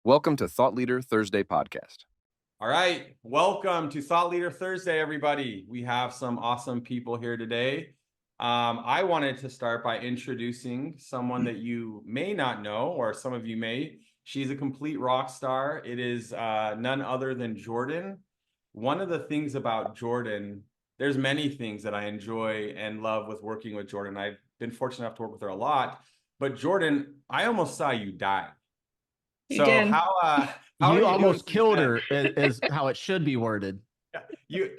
Welcome to Thought Leader Thursday podcast. All right, welcome to Thought Leader Thursday, everybody. We have some awesome people here today. I wanted to start by introducing someone that you may not know, or some of you may. She's a complete rock star. It is none other than Jordan. One of the things about Jordan, there's many things that I enjoy and love with working with Jordan. I've been fortunate enough to work with her a lot. But Jordan, I almost saw you die. You So did. how are You you almost doing killed since her is how it should be worded. then? You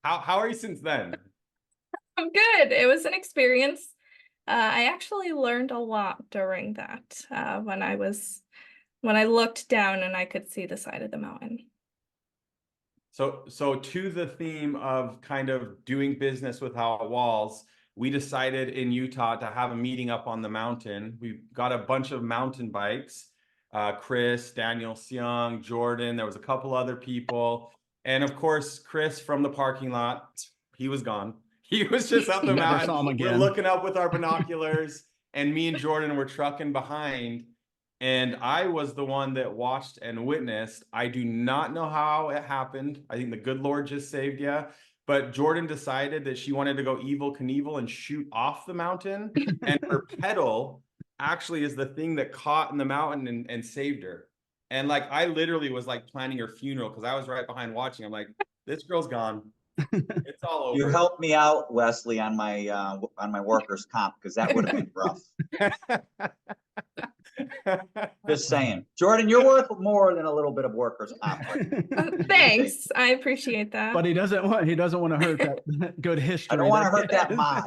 how are you since then? I'm good. It was an experience. I actually learned a lot during that when I looked down and I could see the side of the mountain. So to the theme of kind of doing business without walls, we decided in Utah to have a meeting up on the mountain. We got a bunch of mountain bikes. Chris, Daniel Seung, Jordan, there was a couple other people. And of course, Chris from the parking lot, he was gone. He was just up the Never saw him mountain. We're again. looking up with our binoculars, and me and Jordan were trucking behind. And I was the one that watched and witnessed. I do not know how it happened. I think the good Lord just saved you. But Jordan decided that she wanted to go Evel Knievel and shoot off the mountain. And her pedal actually is the thing that caught in the mountain and saved her. And like, I literally was like planning her funeral because I was right behind watching. I'm like, this girl's gone. It's all over. You helped me out, Wesley, on my workers' comp because that would have been rough. Just saying, Jordan, you're worth more than a little bit of workers' comp. Thanks. I appreciate that. But he doesn't want to hurt that good history. I don't want to hurt that mom.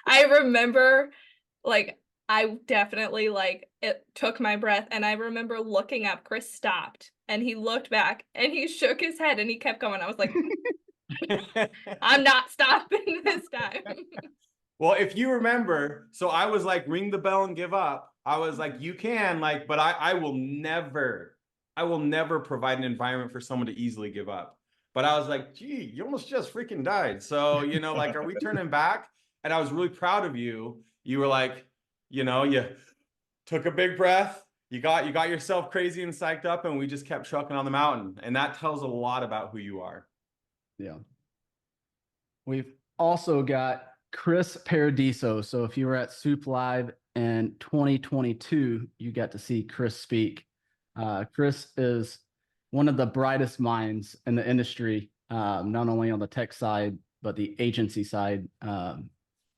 I remember, I definitely, it took my breath, and I remember looking up. Chris stopped, and he looked back, and he shook his head, and he kept going. I was like, I'm not stopping this time. Well, if you remember, so I was like, ring the bell and give up. I was like, you can, but I will never provide an environment for someone to easily give up. But I was like, gee, you almost just freaking died. So, are we turning back? And I was really proud of you. You were like, you took a big breath. You got yourself crazy and psyched up, and we just kept trucking on the mountain. And that tells a lot about who you are. Yeah. We've also got Chris Paradiso. So if you were at Soup Live in 2022, you got to see Chris speak. Chris is one of the brightest minds in the industry, not only on the tech side, but the agency side.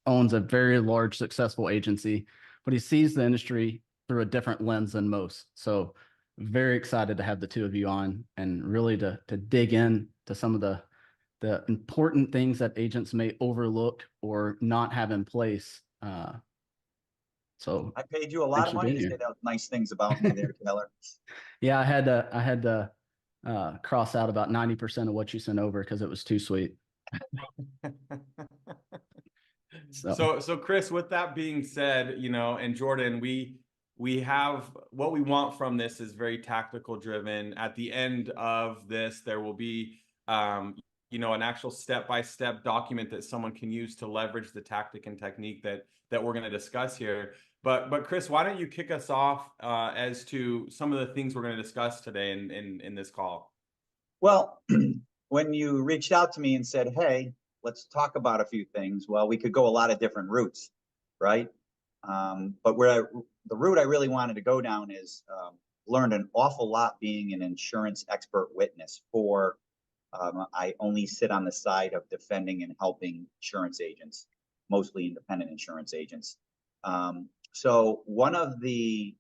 Owns a very large, successful agency, but he sees the industry through a different lens than most. So very excited to have the two of you on and really to dig in to some of the important things that agents may overlook or not have in place. So I paid you a lot of money to say those nice things about me there, Taylor. Yeah, I had to cross out about 90% of what you sent over because it was too sweet. So Chris, with that being said, and Jordan, we have what we want from this is very tactical driven. At the end of this, there will be an actual step-by-step document that someone can use to leverage the tactic and technique that we're going to discuss here. But Chris, why don't you kick us off as to some of the things we're going to discuss today in this call? Well, when you reached out to me and said, hey, let's talk about a few things, well, we could go a lot of different routes, right? But the route I really wanted to go down is learned an awful lot being an insurance expert witness for I only sit on the side of defending and helping insurance agents, mostly independent insurance agents. So one of the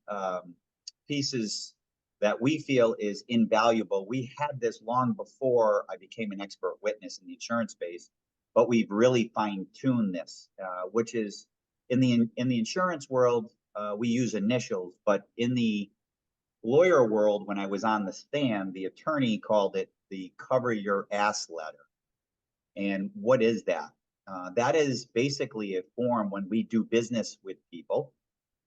pieces that we feel is invaluable, we had this long before I became an expert witness in the insurance space, but we've really fine-tuned this, which is in the insurance world, we use initials, but in the lawyer world, when I was on the stand, the attorney called it the cover your ass letter. And what is that? That is basically a form when we do business with people.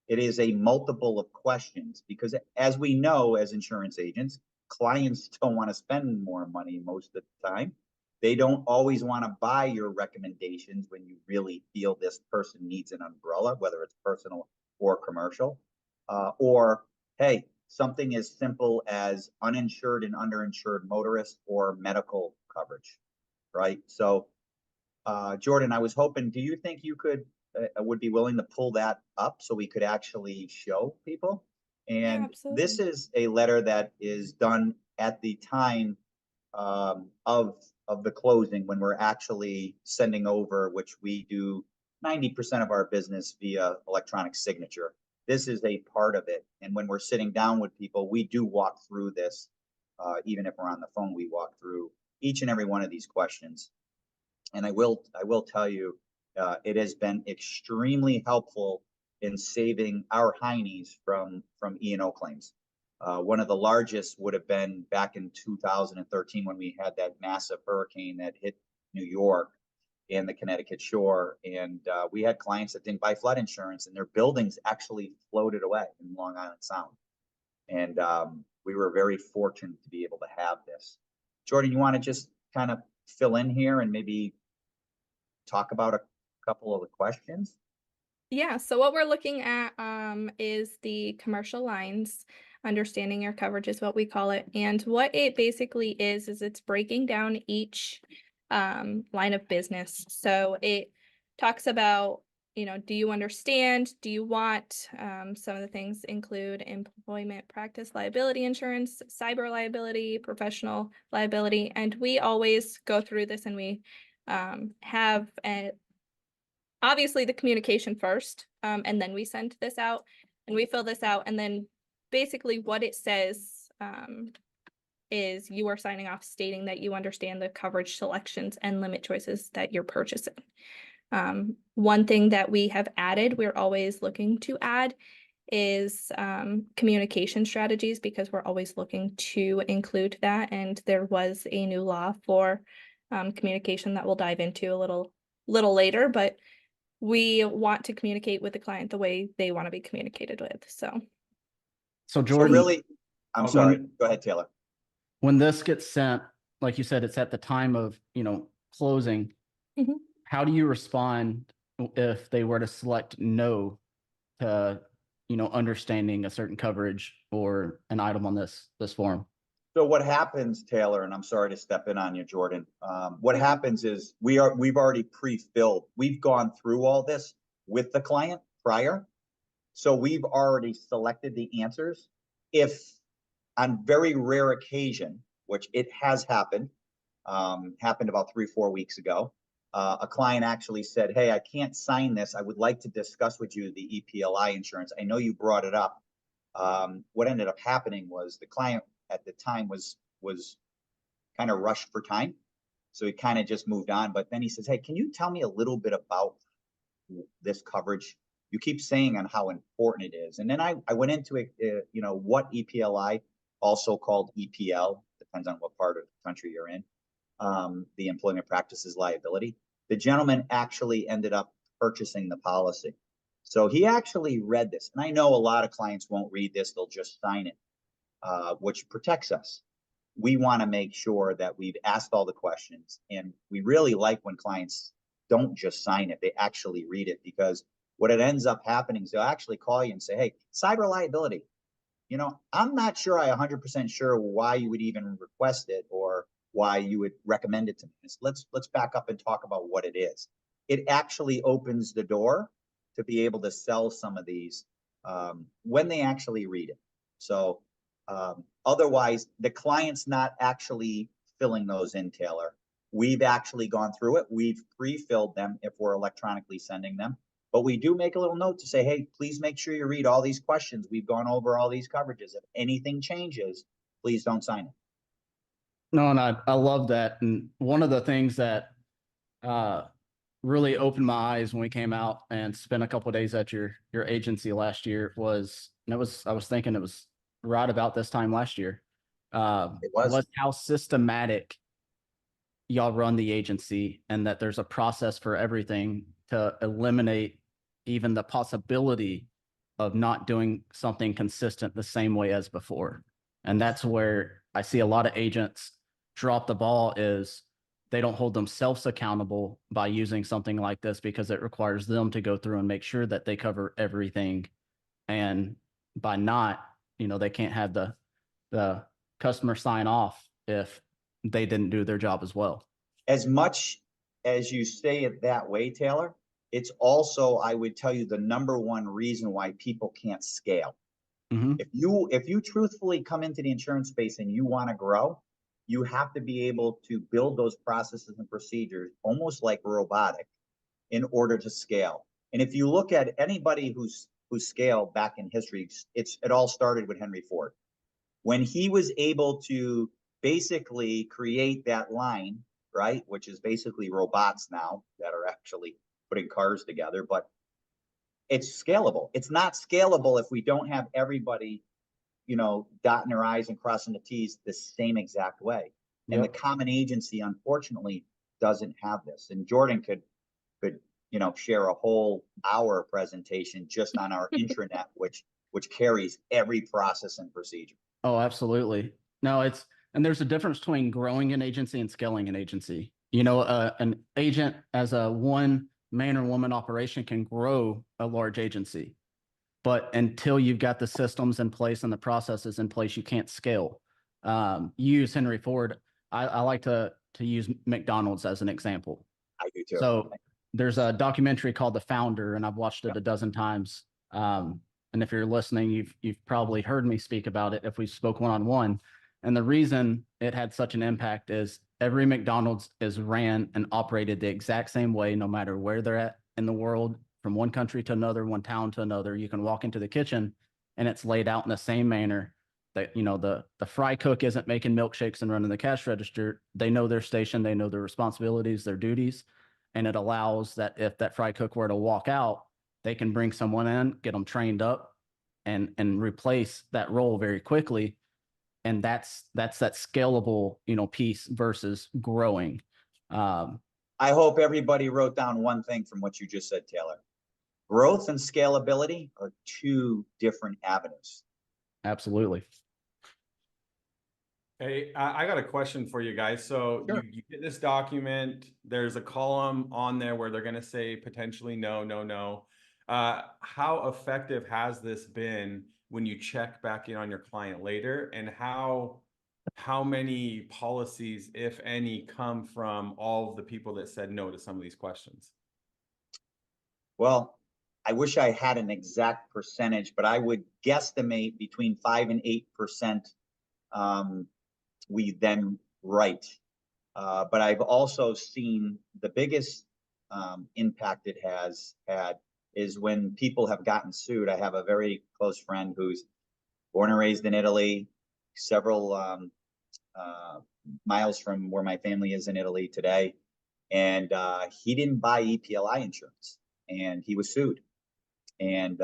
It is a multiple of questions because, as we know, as insurance agents, clients don't want to spend more money most of the time. They don't always want to buy your recommendations when you really feel this person needs an umbrella, whether it's personal or commercial. Or, hey, something as simple as uninsured and underinsured motorists or medical coverage, right? So, Jordan, I was hoping, do you think you would be willing to pull that up so we could actually show people? And this absolutely. is a letter that is done at the time of the closing when we're actually sending over, which we do 90% of our business via electronic signature. This is a part of it. And when we're sitting down with people, we do walk through this. Even if we're on the phone, we walk through each and every one of these questions. And I will tell you, it has been extremely helpful in saving our heinies from E&O claims. One of the largest would have been back in 2013 when we had that massive hurricane that hit New York and the Connecticut shore. And we had clients that didn't buy flood insurance and their buildings actually floated away in Long Island Sound. And we were very fortunate to be able to have this. Jordan, you want to just kind of fill in here and maybe talk about a couple of the questions? Yeah, so what we're looking at is the commercial lines. Understanding your coverage is what we call it. And what it basically is it's breaking down each line of business. So it talks about, do you understand? Do you want? Some of the things include employment practice liability insurance, cyber liability, professional liability. And we always go through this and we have obviously the communication first, and then we send this out and we fill this out. And then basically what it says is you are signing off stating that you understand the coverage selections and limit choices that you're purchasing. One thing that we have added, we're always looking to add, is communication strategies, because we're always looking to include that. And there was a new law for communication that we'll dive into a little later, but we want to communicate with the client the way they want to be communicated with. So Jordan, really, I'm sorry. Go ahead, Taylor. When this gets sent, like you said, it's at the time of, closing. Mhm. How do you respond if they were to select no to, understanding a certain coverage or an item on this form? So what happens, Taylor, and I'm sorry to step in on you, Jordan. What happens is we've already pre-filled. We've gone through all this with the client prior. So we've already selected the answers. If on very rare occasion, which it has happened about 3-4 weeks ago, a client actually said, "Hey, I can't sign this. I would like to discuss with you the EPLI insurance. I know you brought it up." What ended up happening was the client at the time was kind of rushed for time. So he kind of just moved on. But then he says, "Hey, can you tell me a little bit about this coverage? You keep saying on how important it is." And then I went into it, what EPLI, also called EPL, depends on what part of the country you're in, the employment practices liability. The gentleman actually ended up purchasing the policy. So he actually read this. And I know a lot of clients won't read this. They'll just sign it, which protects us. We want to make sure that we've asked all the questions. And we really like when clients don't just sign it. They actually read it, because what it ends up happening is they'll actually call you and say, "Hey, cyber liability, I'm not sure, 100% sure why you would even request it or why you would recommend it to me. Let's back up and talk about what it is." It actually opens the door to be able to sell some of these when they actually read it. So otherwise, the client's not actually filling those in, Taylor. We've actually gone through it. We've pre-filled them if we're electronically sending them. But we do make a little note to say, "Hey, please make sure you read all these questions. We've gone over all these coverages. If anything changes, please don't sign it." No, and I love that. And one of the things that really opened my eyes when we came out and spent a couple of days at your agency last year was, and I was thinking it was right about this time last year, It was how systematic y'all run the agency, and that there's a process for everything to eliminate even the possibility of not doing something consistent the same way as before. And that's where I see a lot of agents drop the ball, is they don't hold themselves accountable by using something like this, because it requires them to go through and make sure that they cover everything. And by not, they can't have the customer sign off if they didn't do their job as well. As much as you say it that way, Taylor, it's also, I would tell you, the number one reason why people can't scale. Mhm. If you truthfully come into the insurance space and you want to grow, you have to be able to build those processes and procedures almost like robotic in order to scale. And if you look at anybody who's scaled back in history, it all started with Henry Ford. When he was able to basically create that line, right, which is basically robots now that are actually putting cars together, but it's scalable. It's not scalable if we don't have everybody, dotting their I's and crossing the T's the same exact way. And the common agency, unfortunately, doesn't have this. And Jordan could share a whole hour presentation just on our intranet, which carries every process and procedure. Oh, absolutely. No, and there's a difference between growing an agency and scaling an agency. An agent as a one man or woman operation can grow a large agency, but until you've got the systems in place and the processes in place, you can't scale. Use Henry Ford. I like to use McDonald's as an example. I do too. So there's a documentary called The Founder, and I've watched it a dozen times. And if you're listening, you've probably heard me speak about it if we spoke one-on-one. And the reason it had such an impact is every McDonald's is ran and operated the exact same way, no matter where they're at in the world, from one country to another, one town to another. You can walk into the kitchen and it's laid out in the same manner that, the fry cook isn't making milkshakes and running the cash register. They know their station, they know their responsibilities, their duties. And it allows that if that fry cook were to walk out, they can bring someone in, get them trained up, and replace that role very quickly. And that's that scalable, piece versus growing. I hope everybody wrote down one thing from what you just said, Taylor. Growth and scalability are two different avenues. Absolutely. Hey, I got a question for you guys. So Sure. you get this document, there's a column on there where they're going to say potentially no, no, no. How effective has this been when you check back in on your client later, and how many policies, if any, come from all of the people that said no to some of these questions? Well, I wish I had an exact percentage, but I would guesstimate between 5 and 8%. We then write. But I've also seen the biggest impact it has had is when people have gotten sued. I have a very close friend who's born and raised in Italy, several miles from where my family is in Italy today. And he didn't buy EPLI insurance and he was sued. And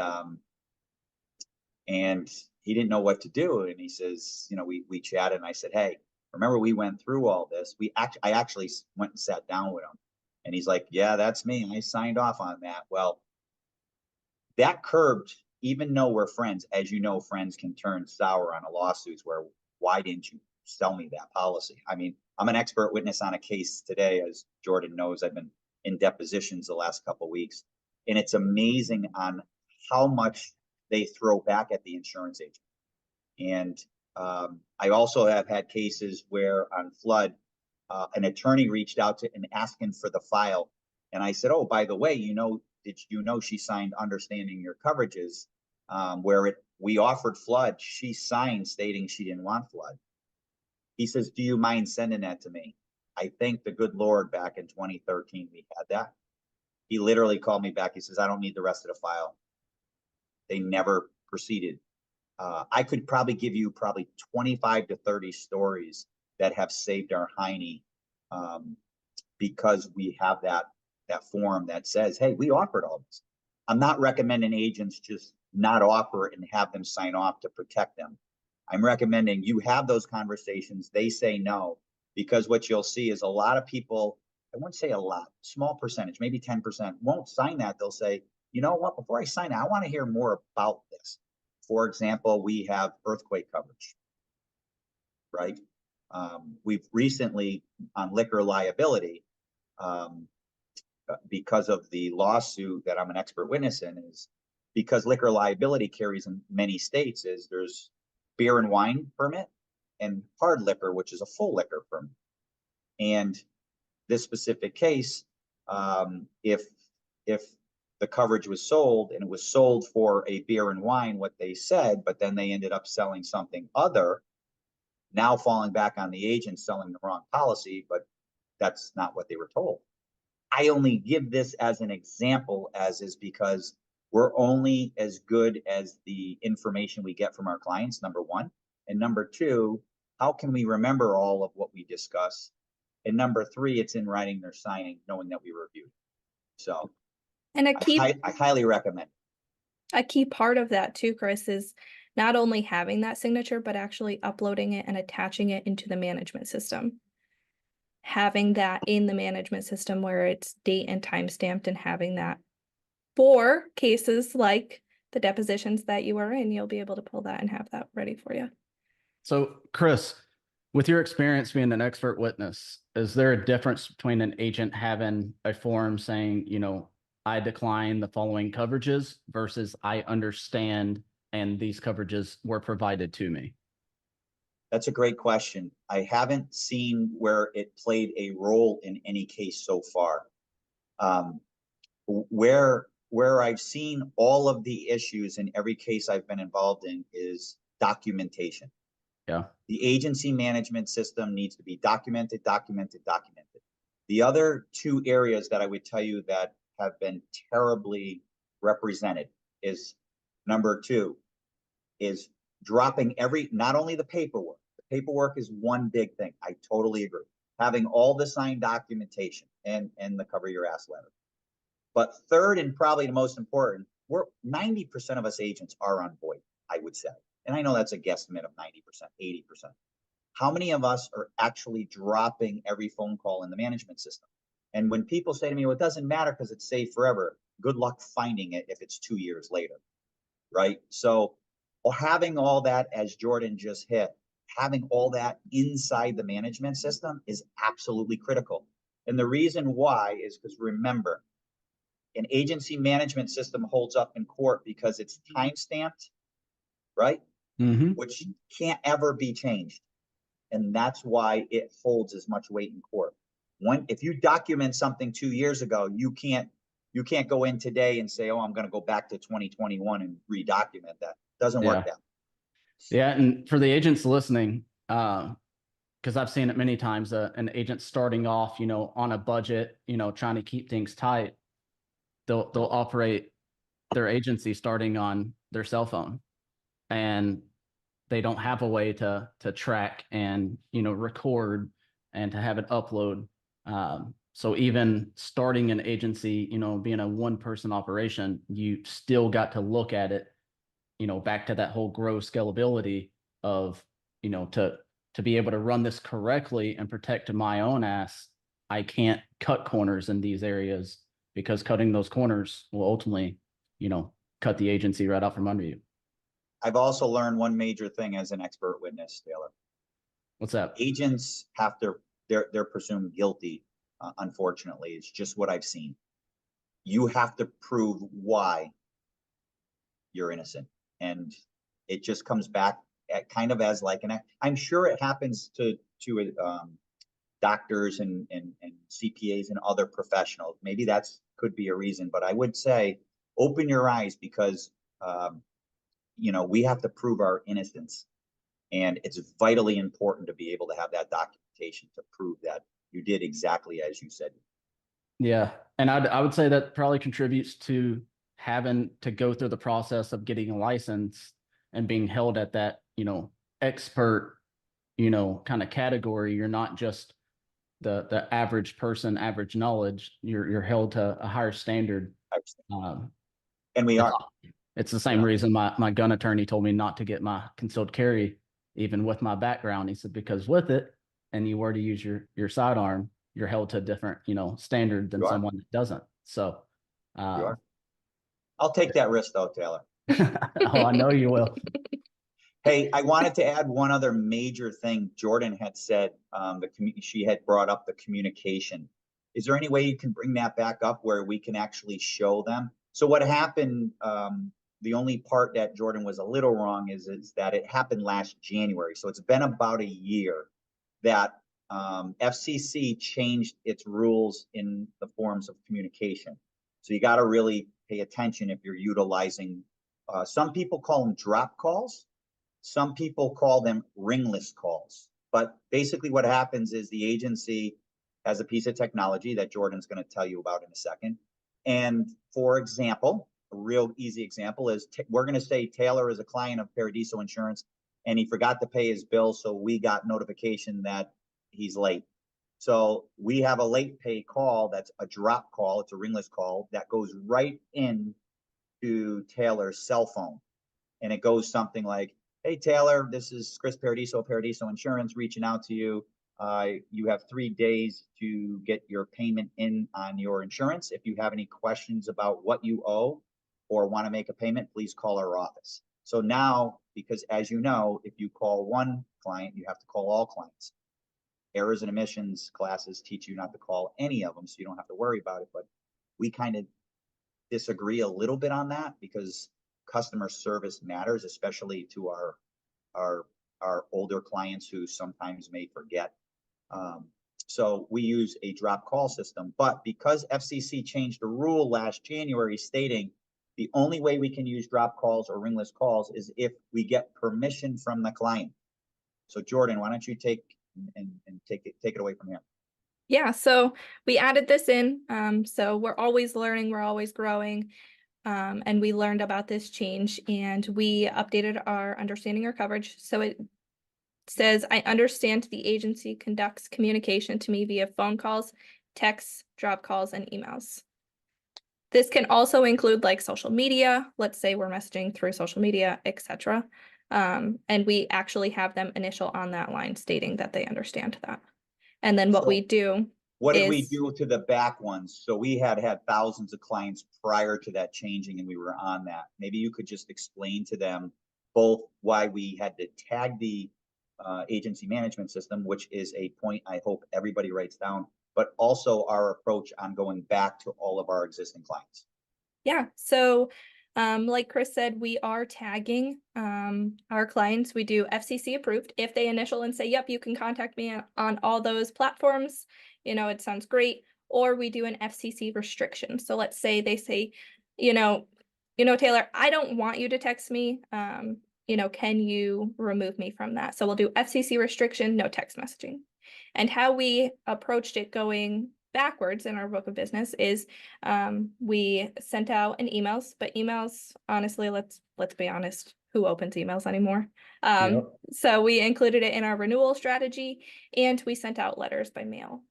he didn't know what to do. And he says, we chatted and I said, hey, remember we went through all this. I actually went and sat down with him and he's like, yeah, that's me. I signed off on that. Well, that curbed, even though we're friends, as you know, friends can turn sour on a lawsuit where, why didn't you sell me that policy? I mean, I'm an expert witness on a case today. As Jordan knows, I've been in depositions the last couple of weeks, and it's amazing on how much they throw back at the insurance agent. And I also have had cases where on flood, an attorney reached out to and asking for the file. And I said, oh, by the way, did you know she signed understanding your coverages where we offered flood. She signed stating she didn't want flood. He says, do you mind sending that to me? I thank the good Lord back in 2013 we had that. He literally called me back. He says, I don't need the rest of the file. They never proceeded. I could probably give you 25 to 30 stories that have saved our hiney because we have that form that says, hey, we offered all this. I'm not recommending agents just not offer it and have them sign off to protect them. I'm recommending you have those conversations. They say no, because what you'll see is a lot of people, I wouldn't say a lot, small percentage, maybe 10% won't sign that. They'll say, you know what, before I sign it, I want to hear more about this. For example, we have earthquake coverage, right? We've recently on liquor liability, because of the lawsuit that I'm an expert witness in, is because liquor liability carries in many states is there's beer and wine permit and hard liquor, which is a full liquor permit. And this specific case, if the coverage was sold and it was sold for a beer and wine, what they said, but then they ended up selling something other, now falling back on the agent selling the wrong policy, but that's not what they were told. I only give this as an example, as is because we're only as good as the information we get from our clients, number one. And number two, how can we remember all of what we discuss? And number three, it's in writing, they're signing, knowing that we reviewed. So And I highly recommend. a key part of that too, Chris, is not only having that signature, but actually uploading it and attaching it into the management system. Having that in the management system where it's date and time stamped, and having that for cases like the depositions that you are in, you'll be able to pull that and have that ready for you. So, Chris, with your experience being an expert witness, is there a difference between an agent having a form saying, you know, I decline the following coverages versus I understand and these coverages were provided to me? That's a great question. I haven't seen where it played a role in any case so far. Where I've seen all of the issues in every case I've been involved in is documentation. Yeah. The agency management system needs to be documented. The other two areas that I would tell you that have been terribly represented is number two is dropping not only the paperwork is one big thing. I totally agree. Having all the signed documentation and the cover your ass letter. But third, and probably the most important, 90% of us agents are on VoIP, I would say. And I know that's a guesstimate of 90%, 80%. How many of us are actually dropping every phone call in the management system? And when people say to me, well, it doesn't matter because it's saved forever, good luck finding it if it's 2 years later, right? So having all that, as Jordan just hit, having all that inside the management system is absolutely critical. And the reason why is because, remember, an agency management system holds up in court because it's time-stamped, right? Mm-hmm. Which can't ever be changed. And that's why it holds as much weight in court. If you document something 2 years ago, you can't go in today and say, oh, I'm going to go back to 2021 and redocument that. Doesn't work that way. Yeah. And for the agents listening, because I've seen it many times, an agent starting off, you know, on a budget, you know, trying to keep things tight, they'll operate their agency starting on their cell phone, and they don't have a way to track and, you know, record and to have it upload. So even starting an agency, you know, being a one-person operation, you still got to look at it, you know, back to that whole grow scalability of, you know, to be able to run this correctly and protect my own ass. I can't cut corners in these areas, because cutting those corners will ultimately, you know, cut the agency right out from under you. I've also learned one major thing as an expert witness, Taylor. What's that? Agents they're presumed guilty. Unfortunately, it's just what I've seen. You have to prove why you're innocent. And it just comes back at kind of as like I'm sure it happens to doctors and CPAs and other professionals. Maybe could be a reason, but I would say open your eyes, because you know, we have to prove our innocence, and it's vitally important to be able to have that documentation to prove that you did exactly as you said. Yeah. And I would say that probably contributes to having to go through the process of getting a license and being held at that, you know, expert, you know, kind of category. You're not just the average person, average knowledge. You're held to a higher standard. And we are. It's the same reason my gun attorney told me not to get my concealed carry, even with my background. He said, because with it, and you were to use your sidearm, you're held to a different, you know, standard than someone that doesn't. So I'll take that risk though, Taylor. Oh, I know you will. Hey, I wanted to add one other major thing. Jordan had said she had brought up the communication. Is there any way you can bring that back up where we can actually show them? So what happened the only part that Jordan was a little wrong is that it happened last January. So it's been about a year that FCC changed its rules in the forms of communication. So you got to really pay attention if you're utilizing, some people call them drop calls. Some people call them ringless calls. But basically what happens is the agency has a piece of technology that Jordan's going to tell you about in a second. And for example, a real easy example is we're going to say Taylor is a client of Paradiso Insurance and he forgot to pay his bill. So we got notification that he's late. So we have a late pay call. That's a drop call. It's a ringless call that goes right in to Taylor's cell phone. And it goes something like, hey, Taylor, this is Chris Paradiso, Paradiso Insurance reaching out to you. You have 3 days to get your payment in on your insurance. If you have any questions about what you owe or want to make a payment, please call our office. So now, because as you know, if you call one client, you have to call all clients. Errors and omissions classes teach you not to call any of them, so you don't have to worry about it. But we kind of disagree a little bit on that because customer service matters, especially to our older clients who sometimes may forget. So we use a drop call system, but because FCC changed the rule last January stating the only way we can use drop calls or ringless calls is if we get permission from the client. So Jordan, why don't you take it away from here? Yeah, so we added this in. So we're always learning, we're always growing. And we learned about this change and we updated our understanding or coverage. So it says, I understand the agency conducts communication to me via phone calls, texts, drop calls, and emails. This can also include like social media. Let's say we're messaging through social media, etc. And we actually have them initial on that line stating that they understand that. And then what we do What did we do to the back ones? So we had thousands of clients prior to that changing and we were on that. Maybe you could just explain to them both why we had to tag the agency management system, which is a point I hope everybody writes down, but also our approach on going back to all of our existing clients. Yeah, so like Chris said, we are tagging our clients. We do FCC approved. If they initial and say, yep, you can contact me on all those platforms, you know, it sounds great. Or we do an FCC restriction. So let's say they say, you know, Taylor, I don't want you to text me. You know, can you remove me from that? So we'll do FCC restriction, no text messaging. And how we approached it going backwards in our book of business is we sent out an emails, but emails, honestly, let's be honest, who opens emails anymore? So we included it in our renewal strategy and we sent out letters by mail.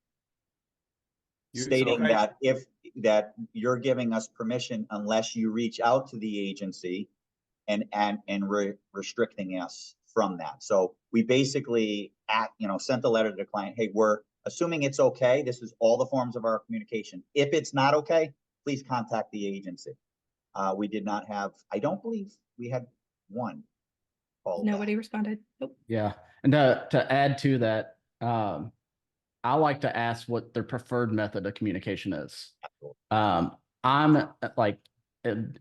Stating that you're giving us permission unless you reach out to the agency and restricting us from that. So we basically sent a letter to the client, hey, we're assuming it's okay. This is all the forms of our communication. If it's not okay, please contact the agency. We did not have, I don't believe we had one call. Nobody responded. Nope. Yeah. And to add to that, I like to ask what their preferred method of communication is. I'm like,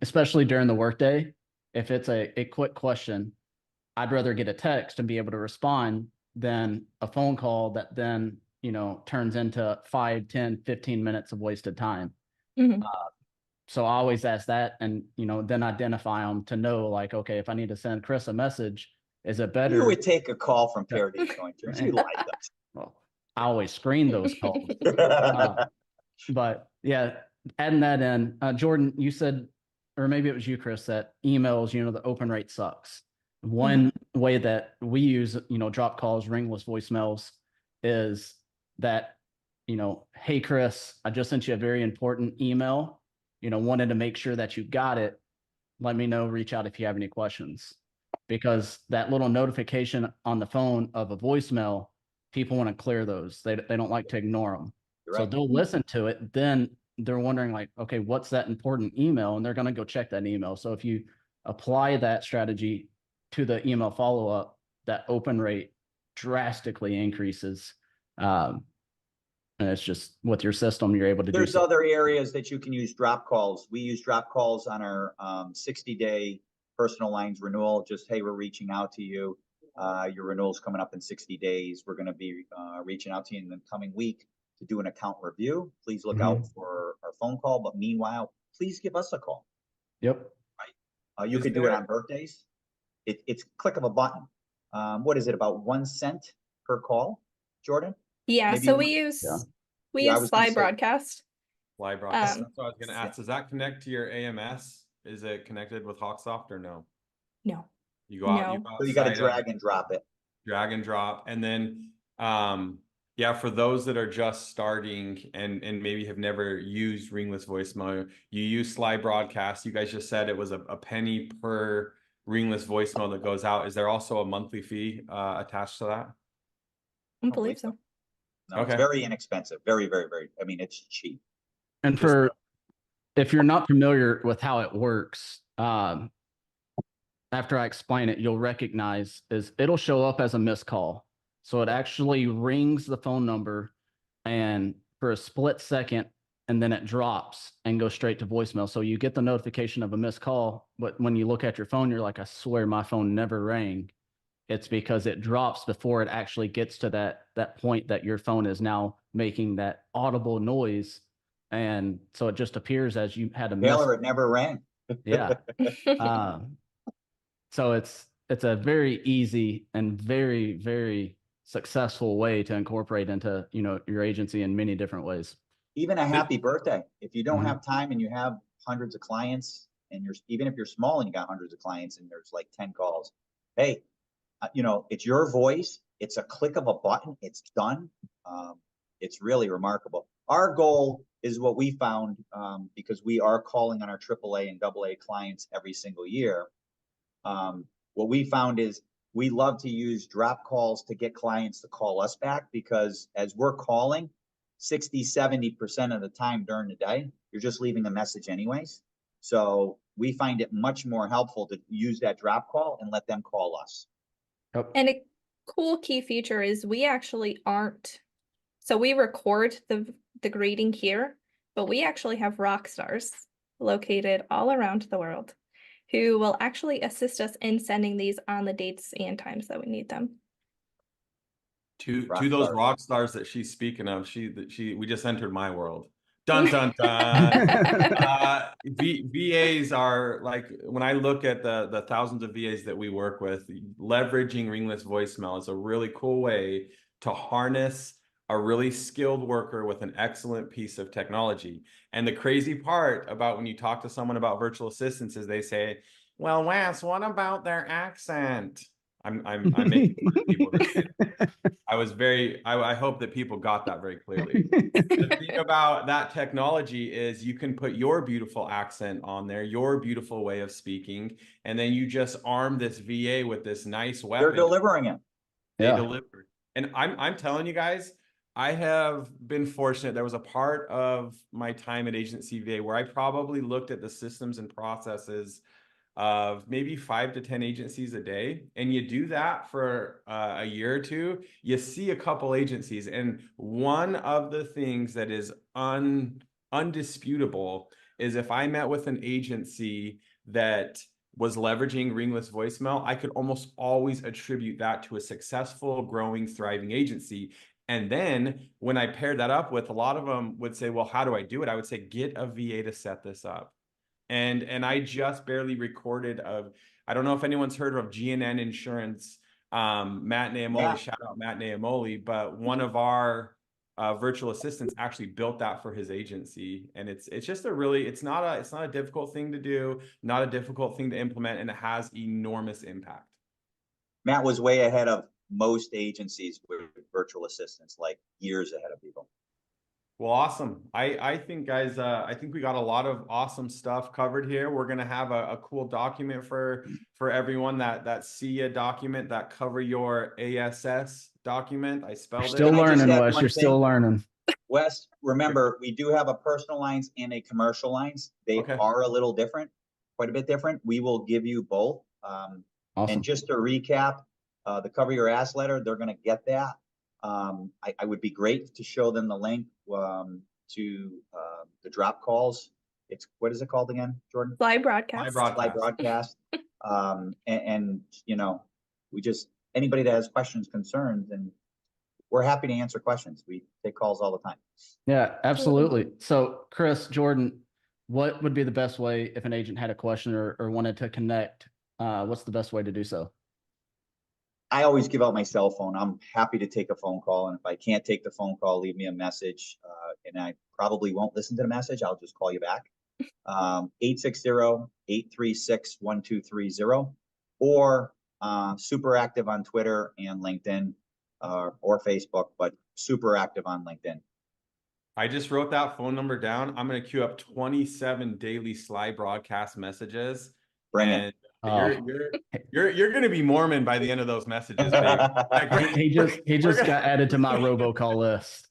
especially during the workday, if it's a quick question, I'd rather get a text and be able to respond than a phone call that then, turns into 5, 10, 15 minutes of wasted time. Mm-hmm. So I always ask that and, then identify them to know like, okay, if I need to send Chris a message, is it better? You would take a call from Paradiso Insurance. You like us. Well, I always screen those calls. But yeah, adding that in, Jordan, you said, or maybe it was you, Chris, that emails, the open rate sucks. One way that we use, drop calls, ringless voicemails is that, hey, Chris, I just sent you a very important email, wanted to make sure that you got it. Let me know, reach out if you have any questions. Because that little notification on the phone of a voicemail, people want to clear those. They don't like to ignore them. Right. So they'll listen to it. Then they're wondering like, okay, what's that important email? And they're going to go check that email. So if you apply that strategy to the email follow-up, that open rate drastically increases. And it's just with your system, you're able to do There's so. other areas that you can use drop calls. We use drop calls on our 60-day personal lines renewal. Just, hey, we're reaching out to you. Your renewal's coming up in 60 days. We're going to be reaching out to you in the coming week to do an account review. Please look out for our phone call. But meanwhile, please give us a call. Yep. You could do it on birthdays. It's click of a button. What is it, about 1 cent per call, Jordan? Yeah, Maybe so you we want- use Yeah. we Yeah, I use was gonna Sly say- Broadcast. Live broadcast. Um, That's what I was going to ask. Does that connect to your AMS? Is it connected with Hawksoft or no? No. You go out, No. you go So you got to outside of- drag and drop it. drag and drop, and then yeah, for those that are just starting and maybe have never used ringless voicemail, you use Sly Broadcast. You guys just said it was a penny per ringless voicemail that goes out. Is there also a monthly fee attached to that? I believe so. No, it's Okay. very inexpensive. Very, very, very. I mean, it's cheap. And for if you're not familiar with how it works, after I explain it, you'll recognize is it'll show up as a missed call. So it actually rings the phone number and for a split second, and then it drops and goes straight to voicemail. So you get the notification of a missed call, but when you look at your phone, you're like, I swear my phone never rang. It's because it drops before it actually gets to that point that your phone is now making that audible noise. And so it just appears as you had a miss. Taylor, it never rang. Yeah. So it's a very easy and very, very successful way to incorporate into, your agency in many different ways. Even a happy birthday. If you don't Mhm. have time and you have hundreds of clients and even if you're small and you got hundreds of clients and there's like 10 calls, hey, it's your voice. It's a click of a button. It's done. It's really remarkable. Our goal is what we found, because we are calling on our AAA and AA clients every single year. What we found is we love to use drop calls to get clients to call us back, because as we're calling 60-70% of the time during the day, you're just leaving a message anyways. So we find it much more helpful to use that drop call and let them call us. And a cool key feature is we actually aren't. So we record the greeting here, but we actually have rock stars located all around the world who will actually assist us in sending these on the dates and times that we need them. To Rock those stars. rock stars that she's speaking of, we just entered my world. Dun dun dun. VAs are like, when I look at the thousands of VAs that we work with, leveraging ringless voicemail is a really cool way to harness a really skilled worker with an excellent piece of technology. And the crazy part about when you talk to someone about virtual assistants is they say, well, Wes, what about their accent? I'm making fun of people that say that. I hope that people got that very clearly. The thing about that technology is you can put your beautiful accent on there, your beautiful way of speaking, and then you just arm this VA with this nice weapon. They're delivering it. They Yeah. deliver. And I'm telling you guys, I have been fortunate. There was a part of my time at Agency VA where I probably looked at the systems and processes of maybe 5 to 10 agencies a day. And you do that for a year or two, you see a couple agencies. And one of the things that is undisputable is if I met with an agency that was leveraging ringless voicemail, I could almost always attribute that to a successful, growing, thriving agency. And then when I paired that up with, a lot of them would say, well, how do I do it? I would say, get a VA to set this up. And I just barely recorded I don't know if anyone's heard of GNN Insurance, Matt Naimoli, Yeah. shout out Matt Naimoli, but one of our virtual assistants actually built that for his agency. And it's just it's not a difficult thing to do, not a difficult thing to implement, and it has enormous impact. Matt was way ahead of most agencies with virtual assistants, like years ahead of people. Well, awesome. I think, guys, I think we got a lot of awesome stuff covered here. We're going to have a cool document for everyone, that SIA document, that cover your ASS document. I spelled Still it. learning, add Wes. one You're still thing? learning. Wes, remember, we do have a personal lines and a commercial lines. They Okay. are a little different, quite a bit different. We will give you both. Awesome. And just to recap, the Cover Your Ass letter, they're going to get that. I would be great to show them the link to the drop calls. What is it called again, Jordan? Live broadcast. Live broadcast. And anybody that has questions, concerns, and we're happy to answer questions. We take calls all the time. Yeah, absolutely. So Chris, Jordan, what would be the best way if an agent had a question or wanted to connect? What's the best way to do so? I always give out my cell phone. I'm happy to take a phone call. And if I can't take the phone call, leave me a message. And I probably won't listen to the message. I'll just call you back. 860-836-1230, or super active on Twitter and LinkedIn or Facebook, but super active on LinkedIn. I just wrote that phone number down. I'm going to queue up 27 daily slide broadcast messages. Bring and it. You're going to be Mormon by the end of those messages, baby. Like, He just got added to my robocall list.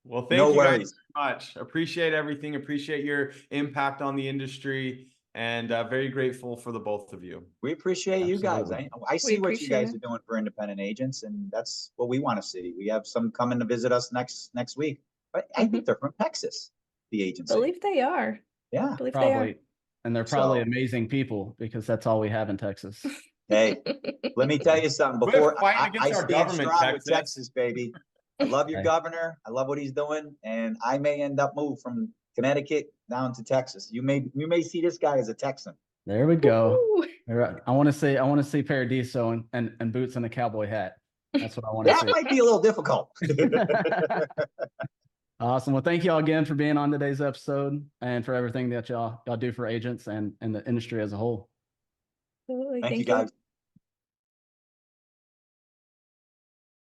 Well, thank No you worries. guys so much. Appreciate everything. Appreciate your impact on the industry, and very grateful for the both of you. We appreciate you guys. Absolutely. I see what you appreciate guys it. are doing for independent agents, and that's what we want to see. We have some coming to visit us next week. But I think they're from Texas, the agency. Believe they are. Yeah. Believe they are. Probably. And they're probably So- amazing people because that's all we have in Texas. Hey, let me tell you something. Quit Before fighting I against our stand government, strong with Texas. Texas, baby. I love your Okay. governor. I love what he's doing, and I may end up moving from Connecticut down to Texas. You may see this guy as a Texan. There we go. Woo! All right. I want to see Paradiso and boots and a cowboy hat. That's what I want to That see. might be a little difficult. Awesome. Well, thank you all again for being on today's episode and for everything that y'all do for agents and the industry as a whole. Absolutely. Thank you, guys.